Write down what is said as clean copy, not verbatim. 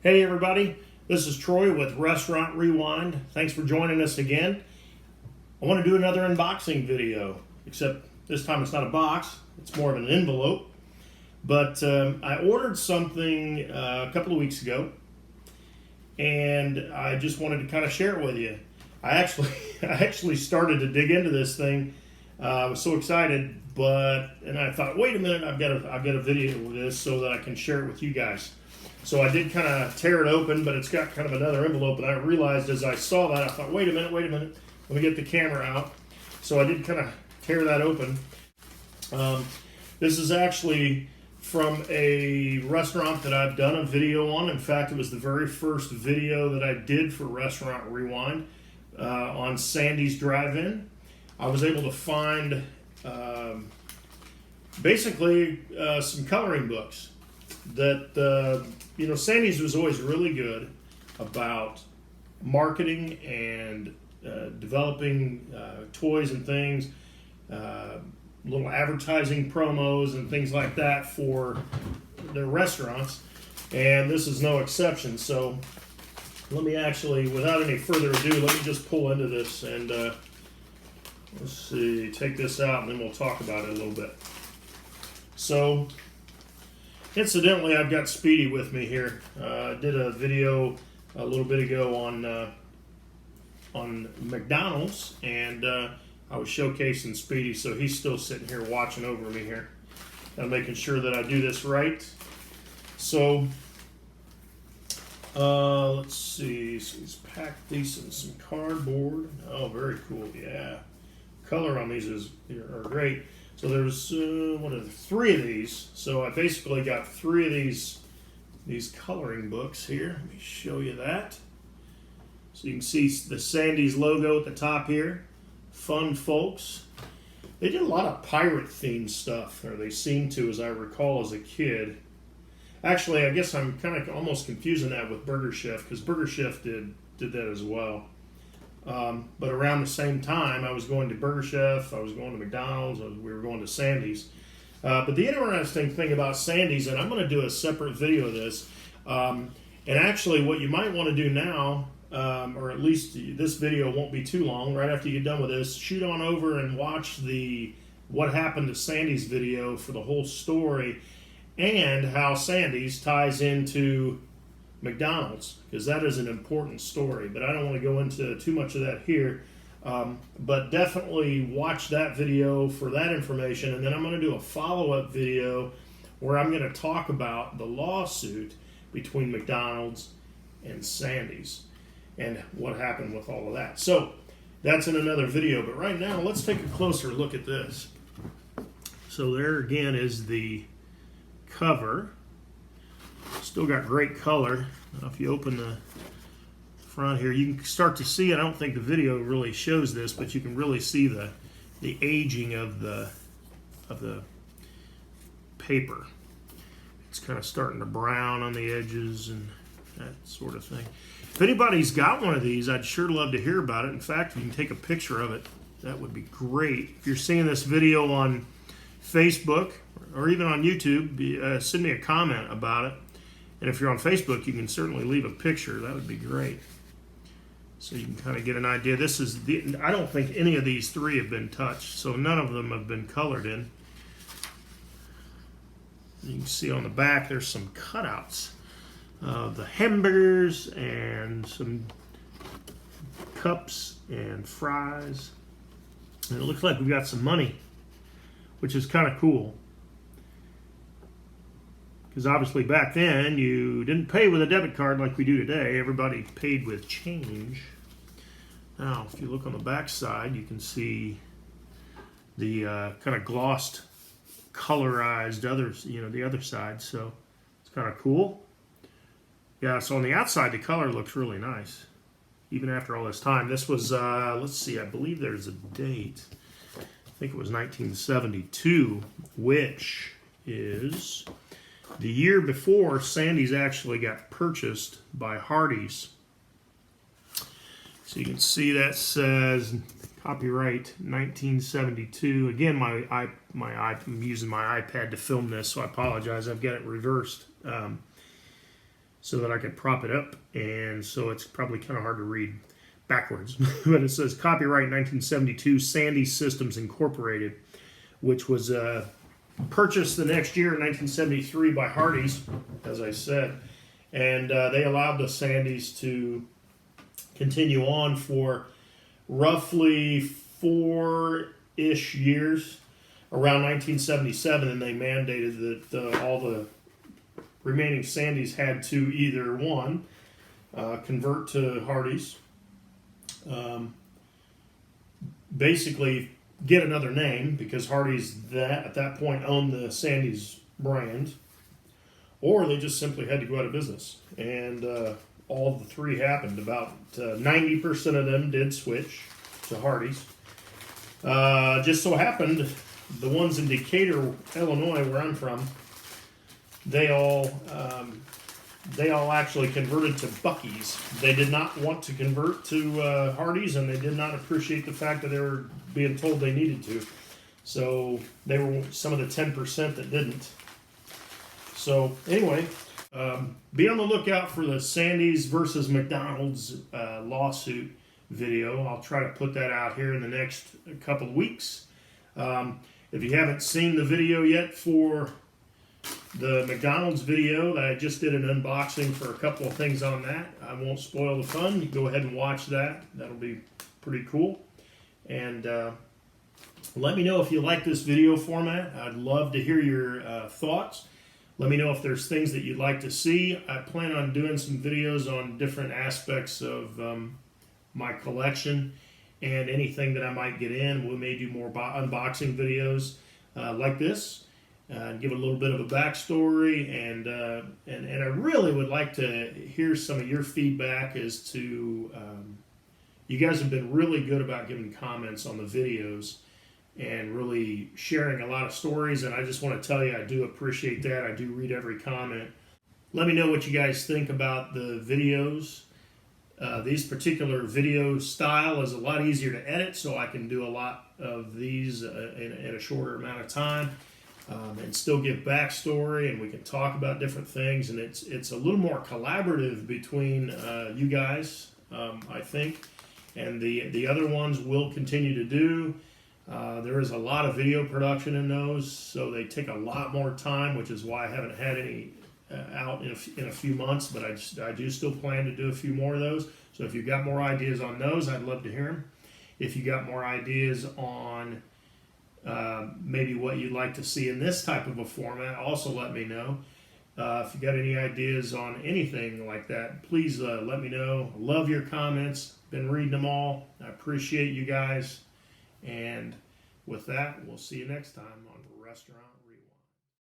Hey everybody, this is Troy with Restaurant Rewind. Thanks for joining us again. I want to do another unboxing video, except this time it's not a box, it's more of an envelope. But I ordered something a couple of weeks ago, and I just wanted to kind of share it with you. I actually started to dig into this thing. I was so excited, and I thought, wait a minute, I've got a video of this so that I can share it with you guys. So I did kind of tear it open, but it's got kind of another envelope, and I realized as I saw that, I thought, wait a minute, let me get the camera out. So I did kind of tear that open. This is actually from a restaurant that I've done a video on. In fact, it was the very first video that I did for Restaurant Rewind on Sandy's Drive-In. I was able to find basically some coloring books that Sandy's was always really good about marketing and developing toys and things, little advertising promos and things like that for their restaurants, and this is no exception. So let me actually, without any further ado, let me just pull into this and let's see, take this out and then we'll talk about it a little bit. So incidentally, I've got Speedy with me here. I did a video a little bit ago on McDonald's, and I was showcasing Speedy, so he's still sitting here watching over me here. I'm making sure that I do this right. So, let's see. So he's packed these in some cardboard. Oh, very cool. Yeah, color on these are great. So there's three of these. So I basically got three of these coloring books here. Let me show you that. So you can see the Sandy's logo at the top here. Fun folks. They did a lot of pirate themed stuff, or they seemed to, as I recall as a kid. Actually, I guess I'm kind of almost confusing that with Burger Chef, because Burger Chef did that as well. But around the same time, I was going to Burger Chef, I was going to McDonald's, we were going to Sandy's. But the interesting thing about Sandy's, and I'm going to do a separate video of this, and actually what you might want to do now, or at least this video won't be too long, right after you get done with this, shoot on over and watch the What Happened to Sandy's video for the whole story, and how Sandy's ties into McDonald's, because that is an important story, but I don't want to go into too much of that here. But definitely watch that video for that information, and then I'm going to do a follow-up video where I'm going to talk about the lawsuit between McDonald's and Sandy's and what happened with all of that. So that's in another video, but right now let's take a closer look at this. So there again is the cover. Still got great color. Now if you open the front here, you can start to see, I don't think the video really shows this, but you can really see the aging of the paper. It's kind of starting to brown on the edges and that sort of thing. If anybody's got one of these, I'd sure love to hear about it. In fact, if you can take a picture of it, that would be great. If you're seeing this video on Facebook or even on YouTube, send me a comment about it. And if you're on Facebook, you can certainly leave a picture. That would be great. So you can kind of get an idea. This is I don't think any of these three have been touched, so none of them have been colored in. You can see on the back there's some cutouts of the hamburgers and some cups and fries. And it looks like we've got some money, which is kind of cool. Because obviously back then you didn't pay with a debit card like we do today. Everybody paid with change. Now, if you look on the back side, you can see the kind of glossed, colorized the other side. So it's kind of cool. Yeah, so on the outside, the color looks really nice, even after all this time. This was, let's see, I believe there's a date. I think it was 1972, which is the year before Sandy's actually got purchased by Hardee's. So you can see that says copyright 1972. Again, I'm using my iPad to film this, so I apologize. I've got it reversed. so that I could prop it up, and so it's probably kind of hard to read backwards. But it says copyright 1972 Sandy Systems Incorporated, which was purchased the next year in 1973 by Hardee's, as I said, and they allowed the Sandys to continue on for roughly 4-ish years. Around 1977, and they mandated that all the remaining Sandys had to either one, convert to Hardee's, basically get another name because Hardee's at that point owned the Sandys brand, or they just simply had to go out of business. And all the three happened. About 90% of them did switch to Hardee's. Just so happened, the ones in Decatur, Illinois, where I'm from, they all actually converted to Buc-ee's. They did not want to convert to Hardee's, and they did not appreciate the fact that they were being told they needed to. So they were some of the 10% that didn't. So anyway, be on the lookout for the Sandy's versus McDonald's lawsuit video. I'll try to put that out here in the next couple of weeks. If you haven't seen the video yet for the McDonald's video, I just did an unboxing for a couple of things on that. I won't spoil the fun. You go ahead and watch that. That'll be pretty cool. And let me know if you like this video format. I'd love to hear your thoughts. Let me know if there's things that you'd like to see. I plan on doing some videos on different aspects of my collection and anything that I might get in. We may do more unboxing videos like this, give a little bit of a backstory, and I really would like to hear some of your feedback as to, you guys have been really good about giving comments on the videos and really sharing a lot of stories, and I just want to tell you I do appreciate that. I do read every comment. Let me know what you guys think about the videos. These particular video style is a lot easier to edit, so I can do a lot of these in a shorter amount of time, and still give backstory, and we can talk about different things, and it's a little more collaborative between you guys, I think, and the other ones will continue to do. There is a lot of video production in those, so they take a lot more time, which is why I haven't had any out in a few months, but I do still plan to do a few more of those. So if you've got more ideas on those, I'd love to hear them. If you got more ideas on maybe what you'd like to see in this type of a format, also let me know. If you got any ideas on anything like that, please let me know. Love your comments. Been reading them all. I appreciate you guys. And with that, we'll see you next time on Restaurant Review.